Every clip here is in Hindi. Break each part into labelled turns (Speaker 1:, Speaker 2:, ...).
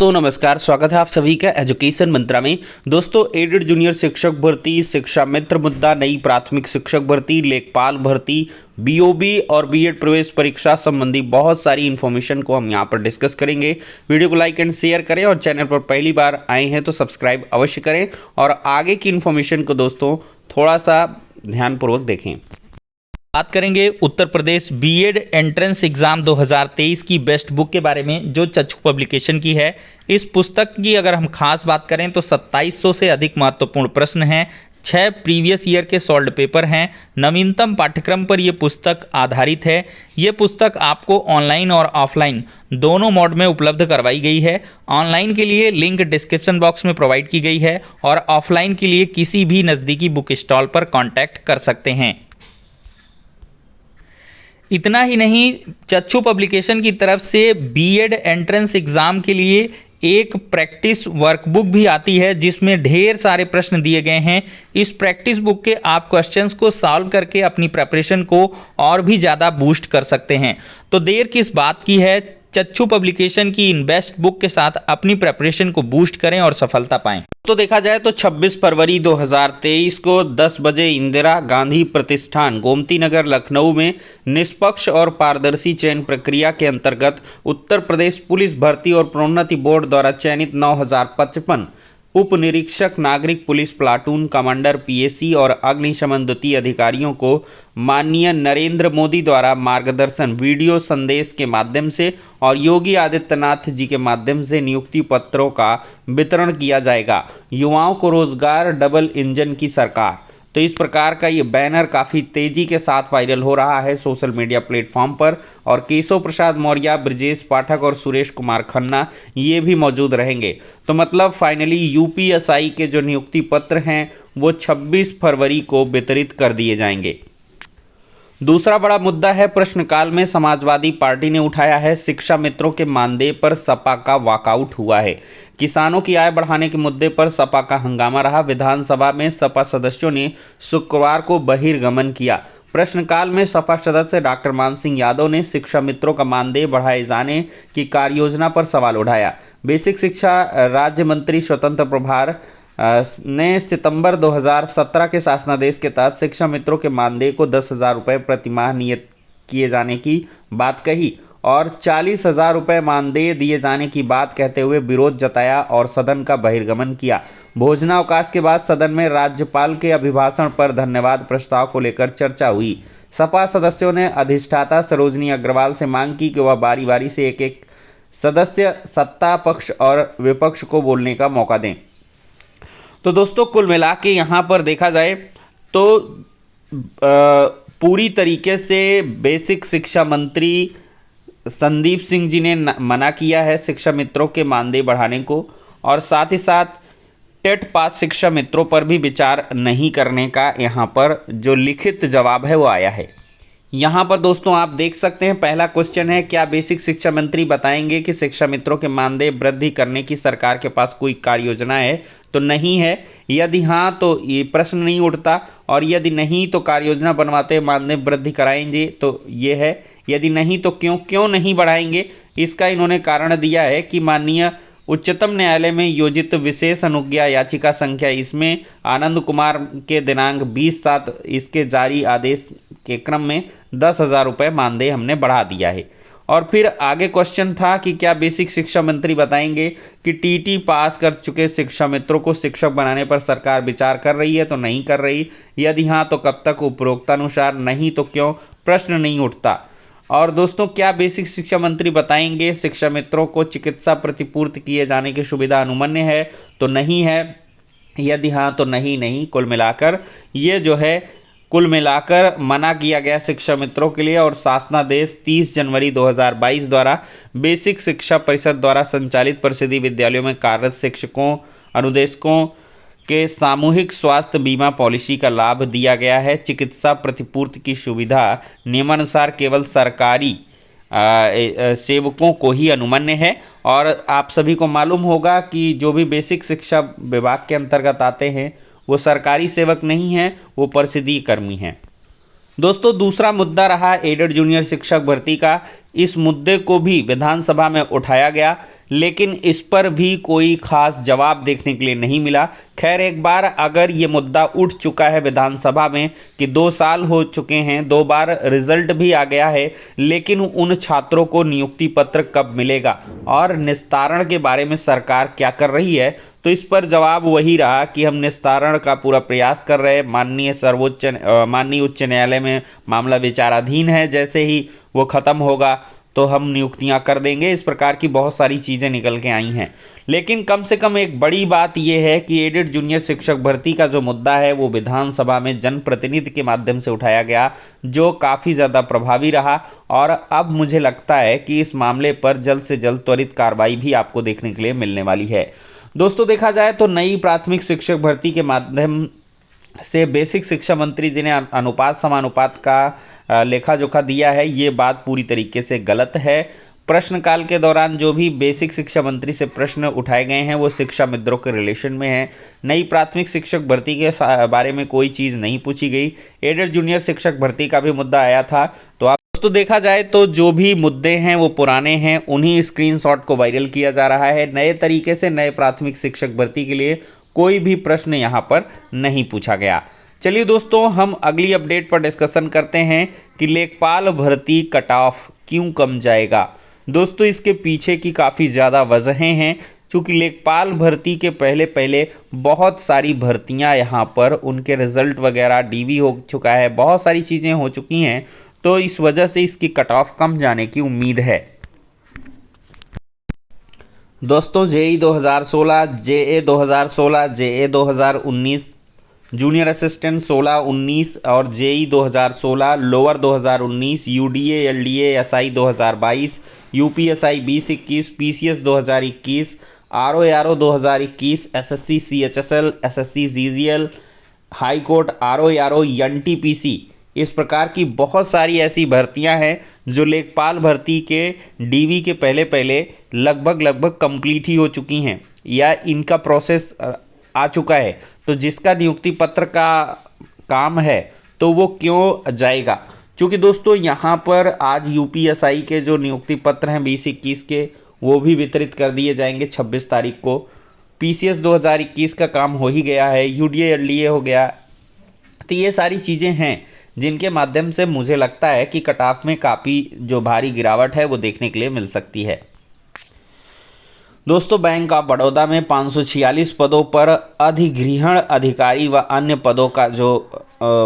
Speaker 1: तो नमस्कार, स्वागत है आप सभी का एजुकेशन मंत्रा में। दोस्तों, एडेड जूनियर शिक्षक भर्ती, शिक्षा मित्र मुद्दा, नई प्राथमिक शिक्षक भर्ती, लेखपाल भर्ती, बीओबी और बीएड प्रवेश परीक्षा संबंधी बहुत सारी इन्फॉर्मेशन को हम यहाँ पर डिस्कस करेंगे। वीडियो को लाइक एंड शेयर करें और चैनल पर पहली बार आए हैं तो सब्सक्राइब अवश्य करें और आगे की इन्फॉर्मेशन को दोस्तों थोड़ा सा ध्यानपूर्वक देखें। बात करेंगे Uttar Pradesh BEd entrance exam 2023 की बेस्ट बुक के बारे में, जो चक्षु पब्लिकेशन की है। इस पुस्तक की अगर हम खास बात करें तो 2700 से अधिक महत्वपूर्ण प्रश्न हैं, 6 प्रीवियस ईयर के सॉल्व पेपर हैं, नवीनतम पाठ्यक्रम पर यह पुस्तक आधारित है। ये पुस्तक आपको ऑनलाइन और ऑफलाइन दोनों मोड में उपलब्ध करवाई गई है। ऑनलाइन के लिए लिंक डिस्क्रिप्शन बॉक्स में प्रोवाइड की गई है और ऑफलाइन के लिए किसी भी नज़दीकी बुक स्टॉल पर कॉन्टैक्ट कर सकते हैं। इतना ही नहीं, चक्षु पब्लिकेशन की तरफ से बीएड एंट्रेंस एग्जाम के लिए एक प्रैक्टिस वर्कबुक भी आती है जिसमें ढेर सारे प्रश्न दिए गए हैं। इस प्रैक्टिस बुक के आप क्वेश्चंस को सॉल्व करके अपनी प्रिपरेशन को और भी ज़्यादा बूस्ट कर सकते हैं। तो देर किस बात की है, चक्षु पब्लिकेशन की इन बेस्ट बुक के साथ अपनी प्रिपरेशन को बूस्ट करें और सफलता पाएं। तो देखा जाए तो 26 फरवरी 2023 को 10 बजे इंदिरा गांधी प्रतिष्ठान गोमती नगर लखनऊ में निष्पक्ष और पारदर्शी चयन प्रक्रिया के अंतर्गत उत्तर प्रदेश पुलिस भर्ती और प्रोन्नति बोर्ड द्वारा चयनित 9055 उप निरीक्षक नागरिक पुलिस प्लाटून कमांडर पीएसी और अग्निशमन द्वितीय अधिकारियों को माननीय नरेंद्र मोदी द्वारा मार्गदर्शन वीडियो संदेश के माध्यम से और योगी आदित्यनाथ जी के माध्यम से नियुक्ति पत्रों का वितरण किया जाएगा। युवाओं को रोजगार, डबल इंजन की सरकार। तो इस प्रकार का ये बैनर काफ़ी तेजी के साथ वायरल हो रहा है सोशल मीडिया प्लेटफॉर्म पर और केशव प्रसाद मौर्य, ब्रजेश पाठक और सुरेश कुमार खन्ना ये भी मौजूद रहेंगे। तो मतलब फाइनली यूपीएसआई के जो नियुक्ति पत्र हैं वो 26 फरवरी को वितरित कर दिए जाएंगे। दूसरा बड़ा मुद्दा है, प्रश्नकाल में समाजवादी पार्टी ने उठाया है शिक्षा मित्रों के मानदेय पर सपा का वॉकआउट हुआ है। किसानों की आय बढ़ाने के मुद्दे पर सपा का हंगामा रहा। विधानसभा में सपा सदस्यों ने शुक्रवार को बहिर्गमन किया। प्रश्नकाल में सपा सदस्य डॉक्टर मान सिंह यादव ने शिक्षा मित्रों का मानदेय बढ़ाए जाने की कार्ययोजना पर सवाल उठाया। बेसिक शिक्षा राज्य मंत्री स्वतंत्र प्रभार ने सितंबर 2017 के शासनादेश के तहत शिक्षा मित्रों के मानदेय को 10,000 रुपये प्रतिमाह नियत किए जाने की बात कही और 40,000 रुपये मानदेय दिए जाने की बात कहते हुए विरोध जताया और सदन का बहिर्गमन किया। भोजनावकाश के बाद सदन में राज्यपाल के अभिभाषण पर धन्यवाद प्रस्ताव को लेकर चर्चा हुई। सपा सदस्यों ने अधिष्ठाता सरोजनी अग्रवाल से मांग की कि वह बारी बारी से एक एक सदस्य सत्ता पक्ष और विपक्ष को बोलने का मौका दें। तो दोस्तों, कुल मिला के यहाँ पर देखा जाए तो पूरी तरीके से बेसिक शिक्षा मंत्री संदीप सिंह जी ने मना किया है शिक्षा मित्रों के मानदेय बढ़ाने को और साथ ही साथ टेट पास शिक्षा मित्रों पर भी विचार नहीं करने का यहाँ पर जो लिखित जवाब है वो आया है। यहाँ पर दोस्तों आप देख सकते हैं, पहला क्वेश्चन है, क्या बेसिक शिक्षा मंत्री बताएंगे कि शिक्षा मित्रों के मानदेय वृद्धि करने की सरकार के पास कोई कार्य योजना है? तो नहीं है। यदि हाँ तो ये प्रश्न नहीं उठता और यदि नहीं तो कार्य योजना बनवाते मानदेय वृद्धि कराएंगे, तो ये है। यदि नहीं तो क्यों नहीं बढ़ाएंगे? इसका इन्होंने कारण दिया है कि माननीय उच्चतम न्यायालय में योजित विशेष अनुज्ञा याचिका संख्या इसमें आनंद कुमार के दिनांक 20/7 इसके जारी आदेश के क्रम में 10,000 रुपये मानदेय हमने बढ़ा दिया है। और फिर आगे क्वेश्चन था कि क्या बेसिक शिक्षा मंत्री बताएंगे कि टीटी पास कर चुके शिक्षा मित्रों को शिक्षक बनाने पर सरकार विचार कर रही है? तो नहीं कर रही। यदि हाँ तो कब तक? उपरोक्तानुसार। नहीं तो क्यों? प्रश्न नहीं उठता। और दोस्तों, क्या बेसिक शिक्षा मंत्री बताएंगे शिक्षा मित्रों को चिकित्सा प्रतिपूर्ति किए जाने की सुविधा अनुमन्य है? तो नहीं है। यदि हाँ तो नहीं। कुल मिलाकर मना किया गया शिक्षा मित्रों के लिए। और शासनादेश 30 जनवरी 2022 द्वारा बेसिक शिक्षा परिषद द्वारा संचालित परिषदीय विद्यालयों में कार्यरत शिक्षकों अनुदेशकों के सामूहिक स्वास्थ्य बीमा पॉलिसी का लाभ दिया गया है। चिकित्सा प्रतिपूर्ति की सुविधा नियमानुसार केवल सरकारी सेवकों को ही अनुमन्य है। और आप सभी को मालूम होगा कि जो भी बेसिक शिक्षा विभाग के अंतर्गत आते हैं वो सरकारी सेवक नहीं हैं, वो परिषदीय कर्मी हैं। दोस्तों, दूसरा मुद्दा रहा एडेड जूनियर शिक्षक भर्ती का। इस मुद्दे को भी विधानसभा में उठाया गया।
Speaker 2: लेकिन इस पर भी कोई खास जवाब देखने के लिए नहीं मिला। खैर, एक बार अगर ये मुद्दा उठ चुका है विधानसभा में कि 2 साल हो चुके हैं, 2 बार रिजल्ट भी आ गया है, लेकिन उन छात्रों को नियुक्ति पत्र कब मिलेगा और निस्तारण के बारे में सरकार क्या कर रही है, तो इस पर जवाब वही रहा कि हम निस्तारण का पूरा प्रयास कर रहे हैं। माननीय उच्च न्यायालय में मामला विचाराधीन है, जैसे ही वो खत्म होगा तो हम नियुक्तियां कर देंगे। इस प्रकार की बहुत सारी चीजें निकल के आई हैं, लेकिन कम से कम एक बड़ी बात यह है कि एडेड जूनियर शिक्षक भर्ती का जो मुद्दा है वो विधानसभा में जनप्रतिनिधि के माध्यम से उठाया गया, जो काफी ज्यादा प्रभावी रहा। और अब मुझे लगता है कि इस मामले पर जल्द से जल्द त्वरित कार्रवाई भी आपको देखने के लिए मिलने वाली है। दोस्तों, देखा जाए तो नई प्राथमिक शिक्षक भर्ती के माध्यम से बेसिक शिक्षा मंत्री जी ने अनुपात समानुपात का लेखा जोखा दिया है, ये बात पूरी तरीके से गलत है। प्रश्नकाल के दौरान जो भी बेसिक शिक्षा मंत्री से प्रश्न उठाए गए हैं वो शिक्षा मित्रों के रिलेशन में है। नई प्राथमिक शिक्षक भर्ती के बारे में कोई चीज नहीं पूछी गई। एडेड जूनियर शिक्षक भर्ती का भी मुद्दा आया था। तो आप दोस्तों, देखा जाए तो जो भी मुद्दे हैं वो पुराने हैं, उन्हीं स्क्रीनशॉट को वायरल किया जा रहा है। नए तरीके से नए प्राथमिक शिक्षक भर्ती के लिए कोई भी प्रश्न यहां पर नहीं पूछा गया। चलिए दोस्तों, हम अगली अपडेट पर डिस्कशन करते हैं कि लेखपाल भर्ती कट ऑफ क्यों कम जाएगा। दोस्तों, इसके पीछे की काफ़ी ज़्यादा वजहें हैं। चूँकि लेखपाल भर्ती के पहले बहुत सारी भर्तियां यहाँ पर उनके रिजल्ट वगैरह डीवी हो चुका है, बहुत सारी चीज़ें हो चुकी हैं, तो इस वजह से इसकी कट ऑफ कम जाने की उम्मीद है। दोस्तों, JE 2016, JA 2016, JA 2019, junior assistant 16-19 और JE 2016, lower 2019, UDA LDA SI 2022, UPSI 2021, PCS 2021, RO 2021, SSC CHSL, SSC CGL, high court RO NTPC, इस प्रकार की बहुत सारी ऐसी भर्तियां हैं जो लेखपाल भर्ती के डीवी के पहले लगभग कंप्लीट ही हो चुकी हैं या इनका प्रोसेस आ चुका है। तो जिसका नियुक्ति पत्र का काम है तो वो क्यों जाएगा? क्योंकि दोस्तों, यहाँ पर आज यूपीएसआई के जो नियुक्ति पत्र हैं 2021 के, वो भी वितरित कर दिए जाएंगे 26 तारीख को। पीसीएस 2021 का काम हो ही गया है, यूडीए एलडीए हो गया। तो ये सारी चीज़ें हैं जिनके माध्यम से मुझे लगता है कि कट ऑफ में काफ़ी जो भारी गिरावट है वो देखने के लिए मिल सकती है। दोस्तों, बैंक ऑफ बड़ौदा में 546 पदों पर अधिग्रहण अधिकारी व अन्य पदों का जो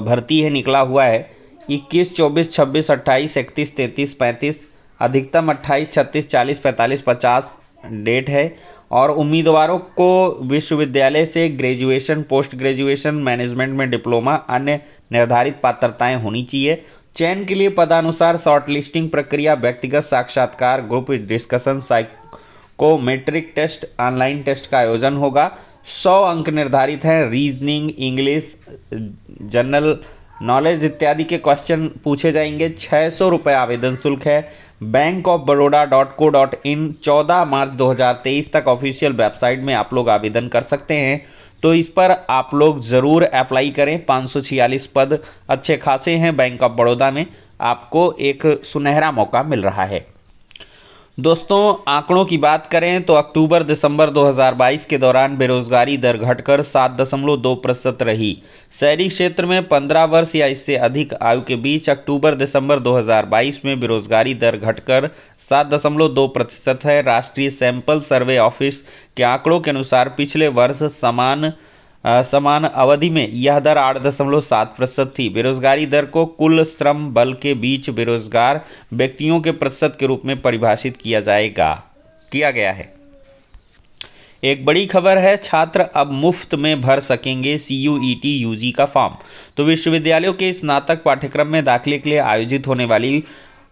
Speaker 2: भर्ती है निकला हुआ है। 21, 24, 26, 28, 31, 33, 35, अधिकतम 28, 36, 40, 45, 50 डेट है। और उम्मीदवारों को विश्वविद्यालय से ग्रेजुएशन, पोस्ट ग्रेजुएशन, मैनेजमेंट में डिप्लोमा, अन्य निर्धारित पात्रताएं होनी चाहिए। चयन के लिए पदानुसार शॉर्ट लिस्टिंग प्रक्रिया, व्यक्तिगत साक्षात्कार, group discussion, psychometric test, online test का आयोजन होगा। 100 अंक निर्धारित हैं। रीजनिंग, इंग्लिश, जनरल नॉलेज इत्यादि के क्वेश्चन पूछे जाएंगे। 600 रुपये आवेदन शुल्क है। bankofbaroda.co.in 14 मार्च 2023 तक ऑफिशियल वेबसाइट में आप लोग आवेदन कर सकते हैं। तो इस पर आप लोग ज़रूर अप्लाई करें। 546 पद अच्छे खासे हैं। बैंक ऑफ बड़ौदा में आपको एक सुनहरा मौका मिल रहा है। दोस्तों, आंकड़ों की बात करें तो अक्टूबर-दिसंबर 2022 के दौरान बेरोजगारी दर घटकर 7.2% रही। शहरी क्षेत्र में 15 वर्ष या इससे अधिक आयु के बीच अक्टूबर-दिसंबर 2022 में बेरोजगारी दर घटकर 7.2% है। राष्ट्रीय सैंपल सर्वे ऑफिस के आंकड़ों के अनुसार पिछले वर्ष समान अवधि में यह दर 8.7% थी। बेरोजगारी दर को कुल श्रम बल के बीच बेरोजगार व्यक्तियों के प्रतिशत के रूप में परिभाषित किया गया है। एक बड़ी खबर है, छात्र अब मुफ्त में भर सकेंगे सीयूईटी यूजी का फॉर्म। तो विश्वविद्यालयों के स्नातक पाठ्यक्रम में दाखिले के लिए आयोजित होने वाली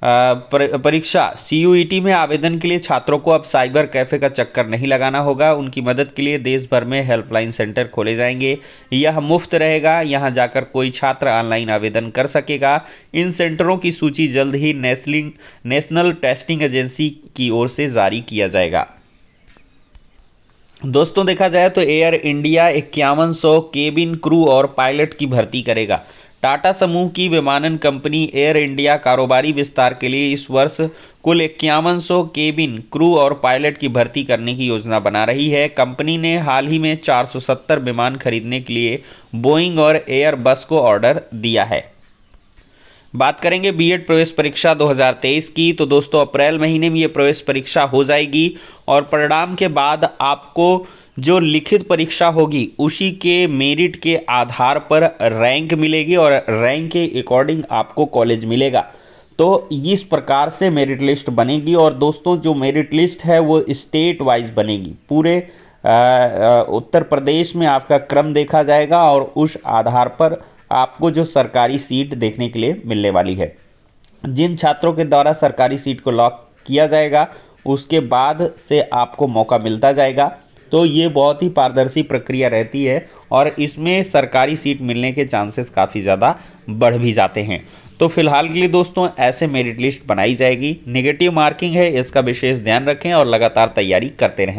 Speaker 2: परीक्षा सीयूईटी में आवेदन के लिए छात्रों को अब साइबर कैफे का चक्कर नहीं लगाना होगा। उनकी मदद के लिए देश भर में हेल्पलाइन सेंटर खोले जाएंगे। यह मुफ्त रहेगा। यहां जाकर कोई छात्र ऑनलाइन आवेदन कर सकेगा। इन सेंटरों की सूची जल्द ही नेशनल टेस्टिंग एजेंसी की ओर से जारी किया जाएगा। दोस्तों, देखा जाए तो एयर इंडिया 5100 केबिन क्रू और पायलट की भर्ती करेगा। टाटा समूह की विमानन कंपनी एयर इंडिया कारोबारी विस्तार के लिए इस वर्ष कुल 5100 केबिन क्रू और पायलट की भर्ती करने की योजना बना रही है। कंपनी ने हाल ही में 470 विमान खरीदने के लिए बोइंग और एयरबस को ऑर्डर दिया है। बात करेंगे बीएड प्रवेश परीक्षा 2023 की, तो दोस्तों अप्रैल महीने में ये प्रवेश परीक्षा हो जाएगी और परिणाम के बाद आपको जो लिखित परीक्षा होगी उसी के मेरिट के आधार पर रैंक मिलेगी और रैंक के अकॉर्डिंग आपको कॉलेज मिलेगा। तो इस प्रकार से मेरिट लिस्ट बनेगी और दोस्तों जो मेरिट लिस्ट है वो स्टेट वाइज बनेगी। पूरे उत्तर प्रदेश में आपका क्रम देखा जाएगा और उस आधार पर आपको जो सरकारी सीट देखने के लिए मिलने वाली है। जिन छात्रों के द्वारा सरकारी सीट को लॉक किया जाएगा उसके बाद से आपको मौका मिलता जाएगा। तो ये बहुत ही पारदर्शी प्रक्रिया रहती है और इसमें सरकारी सीट मिलने के चांसेस काफ़ी ज़्यादा बढ़ भी जाते हैं। तो फिलहाल के लिए दोस्तों ऐसे मेरिट लिस्ट बनाई जाएगी। नेगेटिव मार्किंग है, इसका विशेष ध्यान रखें और लगातार तैयारी करते रहें।